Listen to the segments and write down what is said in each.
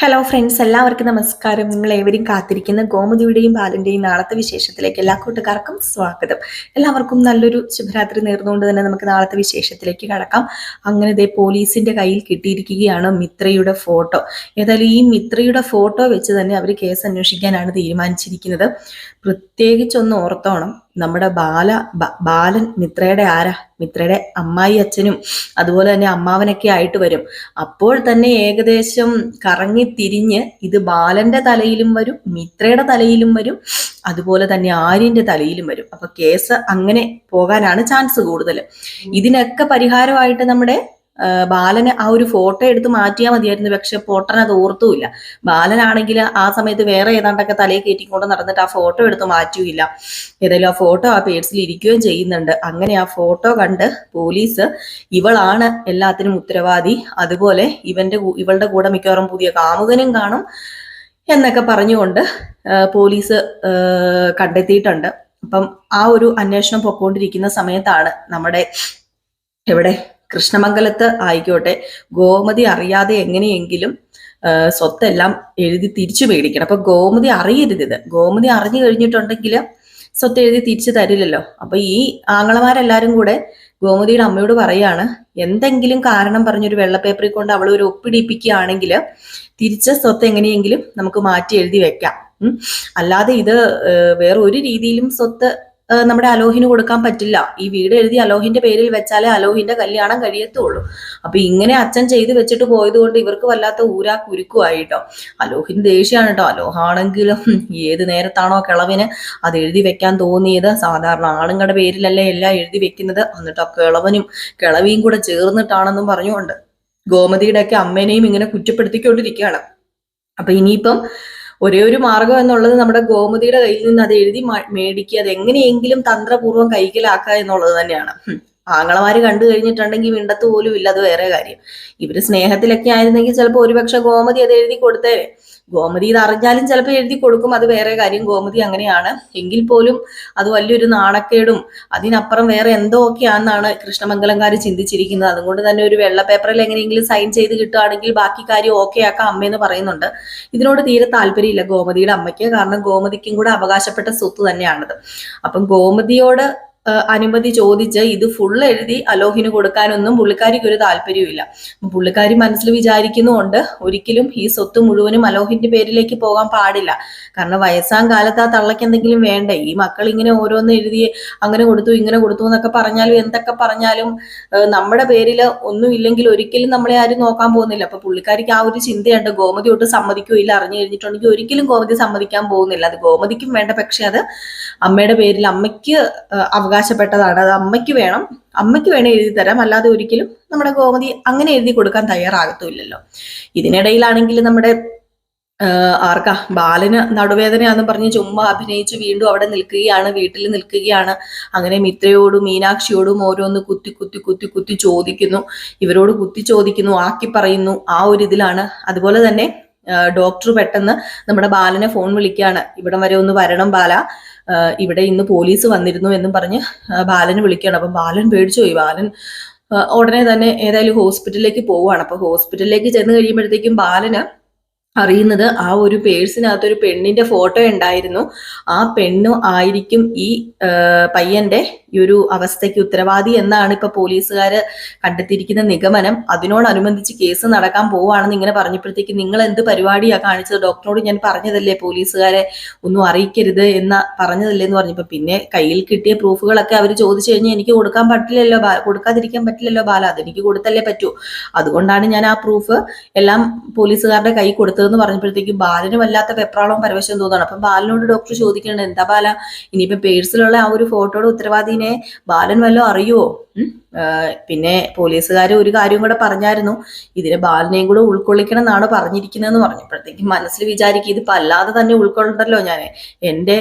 Hello friends, എല്ലാവർക്കും നമസ്കാരം. നിങ്ങൾ ഏവരും കാത്തിരിക്കുന്ന ഗോമതിയുടെയും ബാലന്റെയും നാളത്തെ വിശേഷത്തിലേക്ക് എല്ലാ കൂട്ടുകാർക്കും സ്വാഗതം. എല്ലാവർക്കും നല്ലൊരു ശുഭരാത്രി നേർന്നുകൊണ്ട് തന്നെ നമുക്ക് നാളത്തെ വിശേഷത്തിലേക്ക് കടക്കാം. അങ്ങനെ ദേ പോലീസിന്റെ കയ്യിൽ കിട്ടിയിരിക്കുകയാണ് മിത്രയുടെ ഫോട്ടോ. ഏതായാലും ഈ മിത്രയുടെ ഫോട്ടോ വെച്ച് തന്നെ അവർ കേസ് അന്വേഷിക്കാനാണ് തീരുമാനിച്ചിരിക്കുന്നത്. പ്രത്യേകിച്ചൊന്ന് ഓർത്തോണം, നമ്മുടെ ബാലൻ മിത്രയുടെ മിത്രയുടെ അമ്മായി അച്ഛനും അതുപോലെ തന്നെ അമ്മാവനൊക്കെ ആയിട്ട് വരും. അപ്പോൾ തന്നെ ഏകദേശം കറങ്ങി തിരിഞ്ഞ് ഇത് ബാലന്റെ തലയിലും വരും, മിത്രയുടെ തലയിലും വരും, അതുപോലെ തന്നെ ആര്യന്റെ തലയിലും വരും. അപ്പൊ കേസ് അങ്ങനെ പോകാനാണ് ചാൻസ് കൂടുതൽ. ഇതിനൊക്കെ പരിഹാരമായിട്ട് നമ്മുടെ ബാലന് ആ ഒരു ഫോട്ടോ എടുത്ത് മാറ്റിയാൽ മതിയായിരുന്നു. പക്ഷെ പോട്ടൻ അത് ഓർത്തുമില്ല. ബാലനാണെങ്കിൽ ആ സമയത്ത് വേറെ ഏതാണ്ടൊക്കെ തലയിൽ കയറ്റിക്കൊണ്ട് നടന്നിട്ട് ആ ഫോട്ടോ എടുത്ത് മാറ്റുകയില്ല. ഏതായാലും ആ ഫോട്ടോ ആ പേഴ്സിൽ ഇരിക്കുകയും ചെയ്യുന്നുണ്ട്. അങ്ങനെ ആ ഫോട്ടോ കണ്ട് പോലീസ് ഇവളാണ് എല്ലാത്തിനും ഉത്തരവാദി, അതുപോലെ ഇവളുടെ കൂടെ മിക്കവാറും പുതിയ കാമുകനും കാണും എന്നൊക്കെ പറഞ്ഞുകൊണ്ട് പോലീസ് കണ്ടെത്തിയിട്ടുണ്ട്. അപ്പം ആ ഒരു അന്വേഷണം പൊക്കോണ്ടിരിക്കുന്ന സമയത്താണ് നമ്മുടെ എവിടെ കൃഷ്ണമംഗലത്ത് ആയിക്കോട്ടെ ഗോമതി അറിയാതെ എങ്ങനെയെങ്കിലും സ്വത്തെല്ലാം എഴുതി തിരിച്ചു മേടിക്കണം. അപ്പൊ ഗോമതി അറിയരുത്. ഇത് ഗോമതി അറിഞ്ഞു കഴിഞ്ഞിട്ടുണ്ടെങ്കിൽ സ്വത്ത് എഴുതി തിരിച്ചു തരില്ലല്ലോ. അപ്പൊ ഈ ആങ്ങളമാരെല്ലാരും കൂടെ ഗോമതിയുടെ അമ്മയോട് പറയാണ്, എന്തെങ്കിലും കാരണം പറഞ്ഞൊരു വെള്ള പേപ്പറിൽ കൊണ്ട് അവൾ ഒരു ഒപ്പിടിപ്പിക്കുകയാണെങ്കിൽ തിരിച്ച സ്വത്ത് എങ്ങനെയെങ്കിലും നമുക്ക് മാറ്റി എഴുതി വെക്കാം. അല്ലാതെ ഇത് വേറെ ഒരു രീതിയിലും സ്വത്ത് നമ്മുടെ അലോഹിന് കൊടുക്കാൻ പറ്റില്ല. ഈ വീട് എഴുതി അലോഹിന്റെ പേരിൽ വെച്ചാലേ അലോഹിന്റെ കല്യാണം കഴിയത്തുള്ളൂ. അപ്പൊ ഇങ്ങനെ അച്ഛൻ ചെയ്തു വെച്ചിട്ട് പോയത് കൊണ്ട് ഇവർക്ക് വല്ലാത്ത കുരുക്കുമായിട്ടോ. അലോഹിന് ദേഷ്യമാണ് കേട്ടോ. അലോഹാണെങ്കിലും ഏത് നേരത്താണോ കിളവിന് അത് എഴുതി വെക്കാൻ തോന്നിയത്, സാധാരണ ആണുങ്ങളുടെ പേരിലല്ലേ എല്ലാം എഴുതി വെക്കുന്നത്, എന്നിട്ട് ആ കിളവിയും കൂടെ ചേർന്നിട്ടാണെന്നും പറഞ്ഞുകൊണ്ട് ഗോമതിയുടെ ഒക്കെ അമ്മേനെയും ഇങ്ങനെ കുറ്റപ്പെടുത്തിക്കൊണ്ടിരിക്കുകയാണ്. അപ്പൊ ഇനിയിപ്പം ഒരേ ഒരു മാർഗം എന്നുള്ളത് നമ്മുടെ ഗോമതിയുടെ കയ്യിൽ നിന്ന് അത് എഴുതി മേടിക്കുക, അത് എങ്ങനെയെങ്കിലും തന്ത്രപൂർവ്വം കൈക്കലാക്കുക എന്നുള്ളത് തന്നെയാണ്. ആങ്ങളമാര് കണ്ടു കഴിഞ്ഞിട്ടുണ്ടെങ്കിൽ മിണ്ടത്ത് പോലും ഇല്ല, അത് വേറെ കാര്യം. ഇവര് സ്നേഹത്തിലൊക്കെ ആയിരുന്നെങ്കിൽ ചിലപ്പോൾ ഒരുപക്ഷെ ഗോമതി അത് എഴുതി കൊടുത്തേരെ. ഗോമതി ഇത് അറിഞ്ഞാലും ചിലപ്പോൾ എഴുതി കൊടുക്കും, അത് വേറെ കാര്യം. ഗോമതി അങ്ങനെയാണ്. എങ്കിൽ പോലും അത് വലിയൊരു നാണക്കേടും അതിനപ്പുറം വേറെ എന്തോ ഒക്കെയാണെന്നാണ് കൃഷ്ണമംഗലംകാർ ചിന്തിച്ചിരിക്കുന്നത്. അതുകൊണ്ട് തന്നെ ഒരു വെള്ള പേപ്പറിൽ എങ്ങനെയെങ്കിലും സൈൻ ചെയ്ത് കിട്ടുകയാണെങ്കിൽ ബാക്കി കാര്യം ഓക്കെ ആക്കാം അമ്മയെന്ന് പറയുന്നുണ്ട്. ഇതിനോട് തീരെ താല്പര്യമില്ല ഗോമതിയുടെ അമ്മയ്ക്ക്. കാരണം ഗോമതിക്കും കൂടെ അവകാശപ്പെട്ട സ്വത്ത് തന്നെയാണത്. അപ്പം ഗോമതിയോട് അനുമതി ചോദിച്ച് ഇത് ഫുൾ എഴുതി അലോഹിന് കൊടുക്കാനൊന്നും പുള്ളിക്കാരിക്ക് ഒരു താല്പര്യമില്ല. പുള്ളിക്കാരി മനസ്സിൽ വിചാരിക്കുന്നുണ്ട് ഒരിക്കലും ഈ സ്വത്ത് മുഴുവനും അലോഹിന്റെ പേരിലേക്ക് പോകാൻ പാടില്ല. കാരണം വയസ്സാം കാലത്ത് ആ തള്ളയ്ക്ക് എന്തെങ്കിലും വേണ്ടേ? ഈ മക്കൾ ഇങ്ങനെ ഓരോന്ന് എഴുതി അങ്ങനെ കൊടുത്തു ഇങ്ങനെ കൊടുത്തു എന്നൊക്കെ പറഞ്ഞാലും എന്തൊക്കെ പറഞ്ഞാലും നമ്മുടെ പേരിൽ ഒന്നും ഇല്ലെങ്കിൽ ഒരിക്കലും നമ്മളെ ആരും നോക്കാൻ പോകുന്നില്ല. അപ്പൊ പുള്ളിക്കാരിക്ക് ആ ഒരു ചിന്തയുണ്ട്. ഗോമതി ഒട്ട് സമ്മതിക്കുകയില്ല. അറിഞ്ഞു കഴിഞ്ഞിട്ടുണ്ടെങ്കിൽ ഒരിക്കലും ഗോമതി സമ്മതിക്കാൻ പോകുന്നില്ല. അത് ഗോമതിക്കും വേണ്ട, പക്ഷെ അത് അമ്മയുടെ പേരിൽ അമ്മയ്ക്ക് അവകാശപ്പെട്ടതാണ്. അത് അമ്മയ്ക്ക് വേണേ എഴുതി തരാം, അല്ലാതെ ഒരിക്കലും നമ്മുടെ ഗോമതി അങ്ങനെ എഴുതി കൊടുക്കാൻ തയ്യാറാകത്തുമില്ലല്ലോ. ഇതിനിടയിലാണെങ്കിൽ നമ്മുടെ ബാലന് നടുവേദനയാന്ന് പറഞ്ഞ് ചുമ്മാ അഭിനയിച്ച് വീണ്ടും അവിടെ വീട്ടിൽ നിൽക്കുകയാണ്. അങ്ങനെ മിത്രയോടും മീനാക്ഷിയോടും ഓരോന്ന് കുത്തി ചോദിക്കുന്നു. ഇവരോട് കുത്തി ചോദിക്കുന്നു, ആക്കി പറയുന്നു. ആ ഒരു ഇതിലാണ്. അതുപോലെ തന്നെ ഡോക്ടർ പെട്ടെന്ന് നമ്മുടെ ബാലനെ ഫോൺ വിളിക്കുകയാണ്. ഇവിടം വരെ ഒന്ന് വരണം ബാല, ഇവിടെ ഇന്ന് പോലീസ് വന്നിരുന്നു എന്നും പറഞ്ഞ് ബാലന് വിളിക്കുകയാണ്. അപ്പൊ ബാലൻ പേടിച്ചു പോയി. ബാലൻ ഉടനെ തന്നെ ഏതായാലും ഹോസ്പിറ്റലിലേക്ക് പോവുകയാണ്. അപ്പൊ ഹോസ്പിറ്റലിലേക്ക് ചെന്ന് കഴിയുമ്പോഴത്തേക്കും ബാലന് അറിയുന്നത് ആ ഒരു പേഴ്സിനകത്ത് ഒരു പെണ്ണിന്റെ ഫോട്ടോ ഉണ്ടായിരുന്നു. ആ പെണ്ണു ആയിരിക്കും ഈ പയ്യന്റെ ഈ ഒരു അവസ്ഥയ്ക്ക് ഉത്തരവാദി എന്നാണ് ഇപ്പൊ പോലീസുകാര് കണ്ടെത്തിയിരിക്കുന്ന നിഗമനം. അതിനോടനുബന്ധിച്ച് കേസ് നടക്കാൻ പോവാണെന്ന് ഇങ്ങനെ പറഞ്ഞപ്പോഴത്തേക്ക് നിങ്ങൾ എന്ത് പരിപാടിയാ കാണിച്ചത്? ഡോക്ടറോട് ഞാൻ പറഞ്ഞതല്ലേ പോലീസുകാരെ ഒന്നും അറിയിക്കരുത് എന്ന് പറഞ്ഞതല്ലേ എന്ന് പറഞ്ഞപ്പോ പിന്നെ കയ്യിൽ കിട്ടിയ പ്രൂഫുകളൊക്കെ അവർ ചോദിച്ചു കഴിഞ്ഞാൽ എനിക്ക് കൊടുക്കാതിരിക്കാൻ പറ്റില്ലല്ലോ ബാല, അതെനിക്ക് കൊടുത്തല്ലേ പറ്റൂ. അതുകൊണ്ടാണ് ഞാൻ ആ പ്രൂഫ് എല്ലാം പോലീസുകാരുടെ കൈ കൊടുത്തതെന്ന് പറഞ്ഞപ്പോഴത്തേക്കും ബാലന് വല്ലാത്ത വെപ്രാളവും പരവശവും തോന്നുകയാണ്. അപ്പം ബാലനോട് ഡോക്ടർ ചോദിക്കുന്നുണ്ട്, എന്താ ബാല ഇനിയിപ്പോ പേഴ്സിലുള്ള ആ ഒരു ഫോട്ടോയുടെ ഉത്തരവാദിനെ ബാലൻ വല്ലതും അറിയുവോ? പിന്നെ പോലീസുകാർ ഒരു കാര്യം കൂടെ പറഞ്ഞായിരുന്നു, ഇതിന് ബാലനെയും കൂടെ ഉൾക്കൊള്ളിക്കണം എന്നാണ് പറഞ്ഞിരിക്കുന്നതെന്ന് പറഞ്ഞപ്പോഴത്തേക്കും മനസ്സിൽ വിചാരിക്കും, ഇതിപ്പോ അല്ലാതെ തന്നെ ഉൾക്കൊള്ളണ്ടല്ലോ ഞാൻ, എൻ്റെ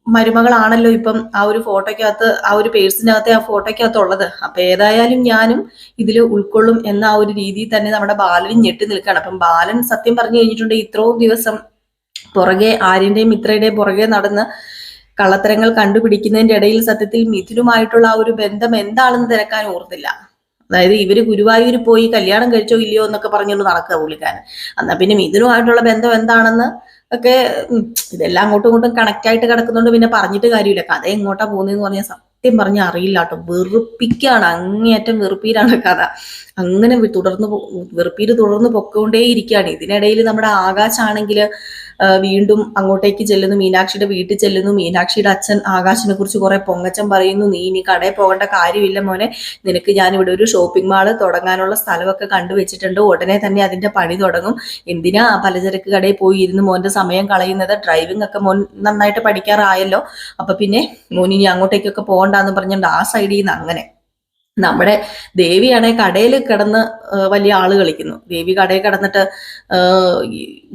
മരുമകളാണല്ലോ ഇപ്പം ആ ഒരു ഫോട്ടോയ്ക്കകത്ത്, ആ ഒരു പേഴ്സിനകത്ത് ആ ഫോട്ടോയ്ക്കകത്ത് ഉള്ളത്. അപ്പൊ ഏതായാലും ഞാനും ഇതിൽ ഉൾക്കൊള്ളും എന്ന ആ ഒരു രീതിയിൽ തന്നെ നമ്മുടെ ബാലൻ ഞെട്ടി നിൽക്കുകയാണ്. അപ്പം ബാലൻ സത്യം പറഞ്ഞു കഴിഞ്ഞിട്ടുണ്ട് ഇത്രയും ദിവസം പുറകെ ആര്യന്റെയും മിത്രയുടെയും പുറകെ നടന്ന് കള്ളത്തരങ്ങൾ കണ്ടുപിടിക്കുന്നതിന്റെ ഇടയിൽ സത്യത്തിൽ മിഥുനുമായിട്ടുള്ള ആ ഒരു ബന്ധം എന്താണെന്ന് തിരക്കാൻ ഓർത്തില്ല. അതായത് ഇവര് ഗുരുവായൂർ പോയി കല്യാണം കഴിച്ചോ ഇല്ലയോ എന്നൊക്കെ പറഞ്ഞുകൊണ്ട് നടക്കുക പുള്ളിക്കാരൻ. എന്നാ പിന്നെ മിഥുനുമായിട്ടുള്ള ബന്ധം എന്താണെന്ന് ഒക്കെ ഇതെല്ലാം അങ്ങോട്ടും ഇങ്ങോട്ടും കണക്ട് ആയിട്ട് കിടക്കുന്നതുകൊണ്ട് പിന്നെ പറഞ്ഞിട്ട് കാര്യമില്ല. കഥ എങ്ങോട്ടാ പോകുന്നതെന്ന് പറഞ്ഞാൽ സത്യം പറഞ്ഞ അറിയില്ല കേട്ടോ. വെറുപ്പിക്കാണ്, അങ്ങേയറ്റം വെറുപ്പീരാണ് കഥ. അങ്ങനെ വെറുപ്പീര് തുടർന്ന് പൊക്കോണ്ടേയിരിക്കുകയാണ്. ഇതിനിടയിൽ നമ്മുടെ ആകാശാണെങ്കിൽ വീണ്ടും അങ്ങോട്ടേക്ക് ചെല്ലുന്നു, മീനാക്ഷിയുടെ വീട്ടിൽ ചെല്ലുന്നു. മീനാക്ഷിയുടെ അച്ഛൻ ആകാശിനെ കുറിച്ച് കുറെ പൊങ്ങച്ചം പറയുന്നു. നീ ഇനി കടയിൽ പോകേണ്ട കാര്യമില്ല മോനെ, നിനക്ക് ഞാൻ ഇവിടെ ഒരു ഷോപ്പിംഗ് മാള് തുടങ്ങാനുള്ള സ്ഥലമൊക്കെ കണ്ടുവച്ചിട്ടുണ്ട്, ഉടനെ തന്നെ അതിന്റെ പണി തുടങ്ങും. എന്തിനാ പലചരക്ക് കടയിൽ പോയി ഇരുന്ന് മോന്റെ സമയം കളയുന്നത്? ഡ്രൈവിംഗ് ഒക്കെ മോൻ നന്നായിട്ട് പഠിക്കാറായല്ലോ, അപ്പൊ പിന്നെ മോൻ ഇനി അങ്ങോട്ടേക്കൊക്കെ പോകണ്ടെന്ന് പറഞ്ഞിട്ടുണ്ട് ആ സൈഡിൽ നിന്ന്. അങ്ങനെ നമ്മുടെ ദേവിയാണെ കടയിൽ കിടന്ന് വലിയ ആള് കളിക്കുന്നു. ദേവി കടയിൽ കിടന്നിട്ട്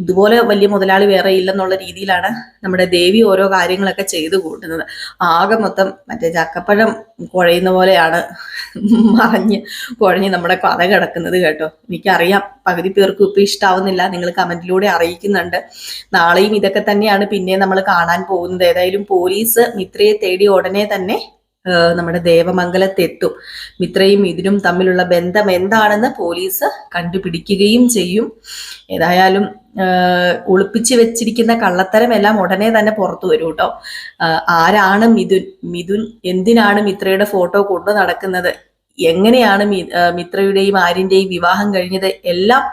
ഇതുപോലെ വലിയ മുതലാളി വേറെ ഇല്ലെന്നുള്ള രീതിയിലാണ് നമ്മുടെ ദേവി ഓരോ കാര്യങ്ങളൊക്കെ ചെയ്തു കൂട്ടുന്നത്. ആകെ മൊത്തം മറ്റേ ചക്കപ്പഴം കുഴയുന്ന പോലെയാണ് കുഴഞ്ഞ് നമ്മുടെ കഥ കിടക്കുന്നത് കേട്ടോ. എനിക്കറിയാം പകുതി പേർക്കും ഇപ്പൊ ഇഷ്ടാവുന്നില്ല, നിങ്ങൾ കമന്റിലൂടെ അറിയിക്കുന്നുണ്ട്. നാളെയും ഇതൊക്കെ തന്നെയാണ് പിന്നെ നമ്മൾ കാണാൻ പോകുന്നത്. ഏതായാലും പോലീസ് മിത്രയെ തേടി ഉടനെ തന്നെ നമ്മുടെ ദേവമംഗലത്തെത്തും. മിത്രയും ഇതിനും തമ്മിലുള്ള ബന്ധം എന്താണെന്ന് പോലീസ് കണ്ടുപിടിക്കുകയും ചെയ്യും. ഏതായാലും ഒളിപ്പിച്ചു വെച്ചിരിക്കുന്ന കള്ളത്തരം എല്ലാം ഉടനെ തന്നെ പുറത്തു വരും കേട്ടോ. ആരാണ് മിഥുൻ എന്തിനാണ് മിത്രയുടെ ഫോട്ടോ കൊണ്ടു നടക്കുന്നത്, എങ്ങനെയാണ് മിത്രയുടെയും ആര്യന്റെയും വിവാഹം കഴിഞ്ഞത്, എല്ലാം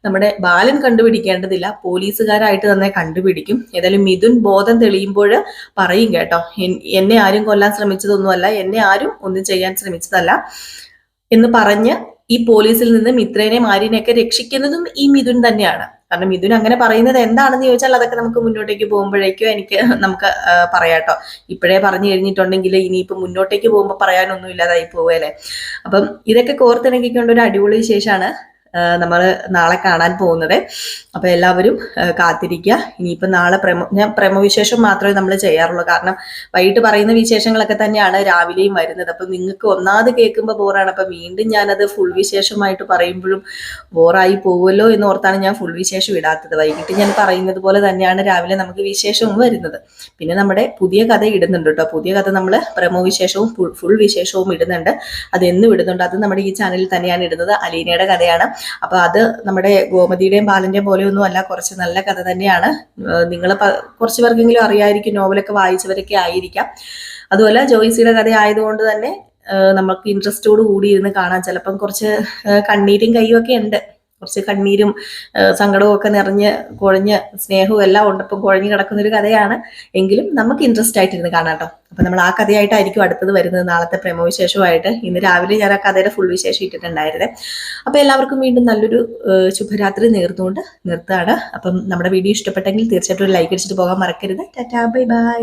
നമ്മുടെ ബാലൻ കണ്ടുപിടിക്കേണ്ടതില്ല, പോലീസുകാരായിട്ട് തന്നെ കണ്ടുപിടിക്കും. ഏതായാലും മിഥുൻ ബോധം തെളിയുമ്പോൾ പറയും കേട്ടോ, എന്നെ ആരും കൊല്ലാൻ ശ്രമിച്ചതൊന്നുമല്ല, എന്നെ ആരും ഒന്നും ചെയ്യാൻ ശ്രമിച്ചതല്ല എന്ന് പറഞ്ഞ് ഈ പോലീസിൽ നിന്ന് മിത്രേനെയും ആര്യനെയൊക്കെ രക്ഷിക്കുന്നതും ഈ മിഥുൻ തന്നെയാണ്. കാരണം മിഥുൻ അങ്ങനെ പറയുന്നത് എന്താണെന്ന് ചോദിച്ചാൽ അതൊക്കെ നമുക്ക് മുന്നോട്ടേക്ക് പോകുമ്പോഴേക്കും നമുക്ക് പറയാട്ടോ. ഇപ്പോഴേ പറഞ്ഞു കഴിഞ്ഞിട്ടുണ്ടെങ്കിൽ ഇനിയിപ്പോ മുന്നോട്ടേക്ക് പോകുമ്പോൾ പറയാനൊന്നും ഇല്ലാതായി പോവുകയല്ലേ. അപ്പം ഇതൊക്കെ കോർത്തിണക്കിക്കൊണ്ട് ഒരു അടിപൊളി വിശേഷമാണ് നമ്മൾ നാളെ കാണാൻ പോകുന്നത്. അപ്പൊ എല്ലാവരും കാത്തിരിക്കുക. ഇനിയിപ്പോ നാളെ ഞാൻ പ്രമവിശേഷം മാത്രമേ നമ്മൾ ചെയ്യാറുള്ളൂ. കാരണം വൈകിട്ട് പറയുന്ന വിശേഷങ്ങളൊക്കെ തന്നെയാണ് രാവിലെയും വരുന്നത്. അപ്പൊ നിങ്ങൾക്ക് ഒന്നാമത് കേൾക്കുമ്പോൾ ബോറാണ്. അപ്പൊ വീണ്ടും ഞാനത് ഫുൾ വിശേഷമായിട്ട് പറയുമ്പോഴും ബോറായി പോകുമല്ലോ എന്ന് ഓർത്താണ് ഞാൻ ഫുൾ വിശേഷം ഇടാത്തത്. വൈകിട്ട് ഞാൻ പറയുന്നത് പോലെ തന്നെയാണ് രാവിലെ നമുക്ക് വിശേഷവും വരുന്നത്. പിന്നെ നമ്മുടെ പുതിയ കഥ ഇടുന്നുണ്ട് കേട്ടോ. പുതിയ കഥ നമ്മൾ പ്രമവിശേഷവും ഫുൾ വിശേഷവും ഇടുന്നുണ്ട്. അതെന്നും ഇടുന്നുണ്ട്. അത് നമ്മുടെ ഈ ചാനലിൽ തന്നെയാണ് ഇടുന്നത്. അലീനയുടെ കഥയാണ്. അപ്പൊ അത് നമ്മുടെ ഗോമതിയുടെയും ബാലന്റെയും പോലെയൊന്നും അല്ല, കുറച്ച് നല്ല കഥ തന്നെയാണ്. നിങ്ങൾ കുറച്ച് പേർക്കെങ്കിലും അറിയായിരിക്കും, നോവലൊക്കെ വായിച്ചവരൊക്കെ ആയിരിക്കാം. അതുപോലെ ജോയ്സിയുടെ കഥ ആയതുകൊണ്ട് തന്നെ നമുക്ക് ഇൻട്രസ്റ്റോട് കൂടി ഇരുന്ന് കാണാൻ. ചിലപ്പം കുറച്ച് കണ്ണീരും കയ്യും ഒക്കെ ഉണ്ട്, കുറച്ച് കണ്ണീരും സങ്കടവും ഒക്കെ നിറഞ്ഞ് കുഴഞ്ഞ് സ്നേഹവും എല്ലാം ഉണ്ട്. ഇപ്പം കുഴഞ്ഞു കിടക്കുന്ന ഒരു കഥയാണ്, എങ്കിലും നമുക്ക് ഇൻട്രസ്റ്റ് ആയിട്ടിരുന്ന് കാണാം കേട്ടോ. അപ്പൊ നമ്മൾ ആ കഥയായിട്ടായിരിക്കും അടുത്തത് വരുന്നത്, നാളത്തെ പ്രമോവിശേഷമായിട്ട്. ഇന്ന് രാവിലെ ഞാൻ ആ കഥയുടെ ഫുൾ വിശേഷം ഇട്ടിട്ടുണ്ടായിരുന്നേ. അപ്പൊ എല്ലാവർക്കും വീണ്ടും നല്ലൊരു ശുഭരാത്രി നേർന്നുകൊണ്ട് നിർത്തുകയാണ്. അപ്പം നമ്മുടെ വീഡിയോ ഇഷ്ടപ്പെട്ടെങ്കിൽ തീർച്ചയായിട്ടും ഒരു ലൈക്ക് അടിച്ചിട്ട് പോകാൻ മറക്കരുത്. Tata, bye bye.